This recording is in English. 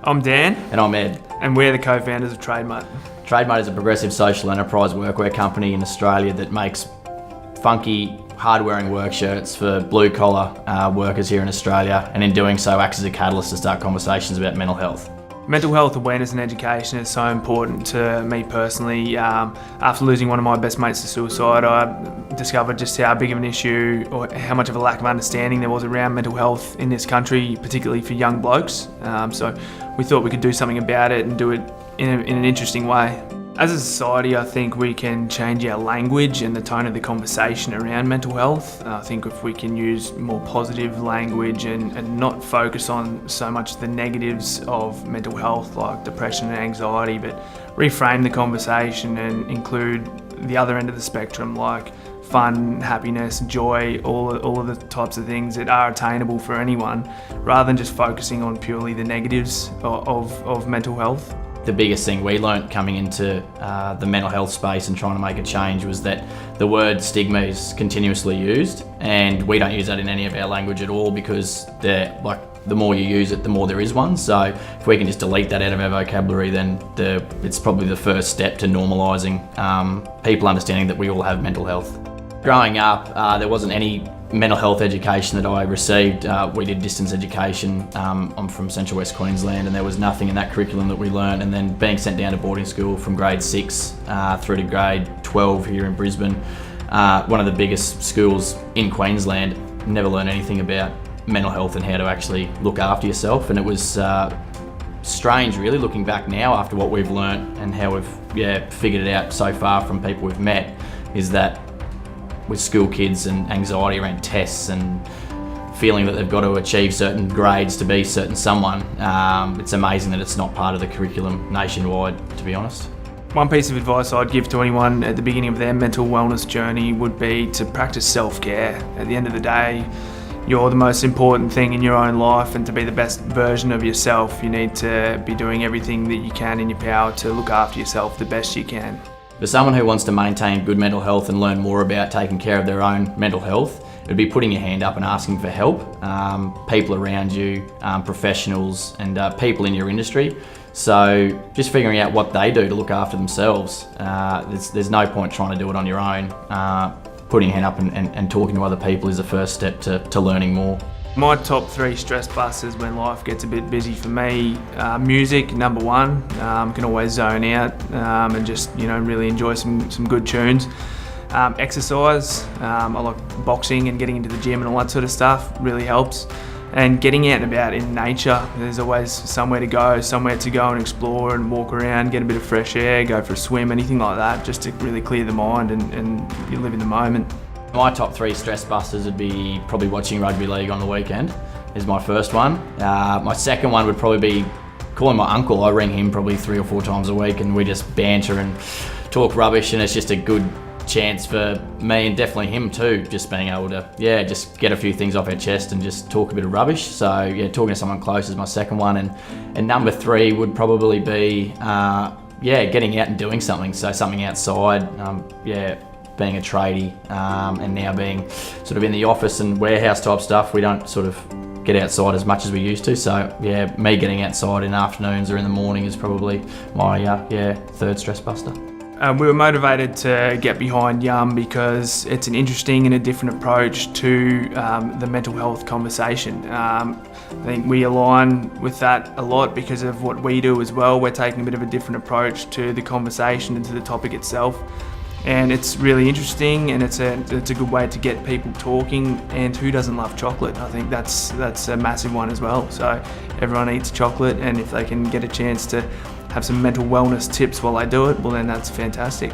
I'm Dan. And I'm Ed. And we're the co-founders of Trademutt. Trademutt is a progressive social enterprise workwear company in Australia that makes funky, hard-wearing work shirts for blue-collar workers here in Australia, and in doing so acts as a catalyst to start conversations about mental health. Mental health awareness and education is so important to me personally. After losing one of my best mates to suicide, I discovered just how big of an issue or how much of a lack of understanding there was around mental health in this country, particularly for young blokes. So we thought we could do something about it and do it in an interesting way. As a society, I think we can change our language and the tone of the conversation around mental health. I think if we can use more positive language and not focus on so much the negatives of mental health like depression and anxiety, but reframe the conversation and include the other end of the spectrum like fun, happiness, joy, all of the types of things that are attainable for anyone, rather than just focusing on purely the negatives of mental health. The biggest thing we learnt coming into the mental health space and trying to make a change was that the word stigma is continuously used, and we don't use that in any of our language at all because the more you use it, the more there is one. So if we can just delete that out of our vocabulary, then it's probably the first step to normalising people understanding that we all have mental health. Growing up, there wasn't any mental health education that I received. We did distance education. I'm from Central West Queensland, and there was nothing in that curriculum that we learned. And then being sent down to boarding school from grade 6 through to grade 12 here in Brisbane, one of the biggest schools in Queensland, never learned anything about mental health and how to actually look after yourself. And it was strange really looking back now after what we've learned and how we've figured it out so far from people we've met, is that with school kids and anxiety around tests and feeling that they've got to achieve certain grades to be certain someone, it's amazing that it's not part of the curriculum nationwide, to be honest. One piece of advice I'd give to anyone at the beginning of their mental wellness journey would be to practice self-care. At the end of the day, you're the most important thing in your own life, and to be the best version of yourself, you need to be doing everything that you can in your power to look after yourself the best you can. For someone who wants to maintain good mental health and learn more about taking care of their own mental health, it would be putting your hand up and asking for help. People around you, professionals and people in your industry. So just figuring out what they do to look after themselves. There's no point trying to do it on your own. Putting your hand up and talking to other people is the first step to learning more. My top 3 stress busters when life gets a bit busy for me: music, number 1. Can always zone out and just really enjoy some good tunes. Exercise, I like boxing and getting into the gym and all that sort of stuff really helps. And getting out and about in nature. There's always somewhere to go and explore and walk around, get a bit of fresh air, go for a swim, anything like that, just to really clear the mind and you live in the moment. My top 3 stress busters would be probably watching rugby league on the weekend, is my first one. My second one would probably be calling my uncle. I ring him probably 3 or 4 times a week and we just banter and talk rubbish, and it's just a good chance for me and definitely him too, just being able to just get a few things off our chest and just talk a bit of rubbish. So talking to someone close is my second one, and number 3 would probably be getting out and doing something. So something outside, being a tradie and now being sort of in the office and warehouse type stuff, we don't sort of get outside as much as we used to. So me getting outside in afternoons or in the morning is probably my third stress buster. We were motivated to get behind YUMM because it's an interesting and a different approach to the mental health conversation. I think we align with that a lot because of what we do as well. We're taking a bit of a different approach to the conversation and to the topic itself. And it's really interesting, and it's a good way to get people talking. And who doesn't love chocolate? I think that's a massive one as well. So everyone eats chocolate, and if they can get a chance to have some mental wellness tips while they do it, well then that's fantastic.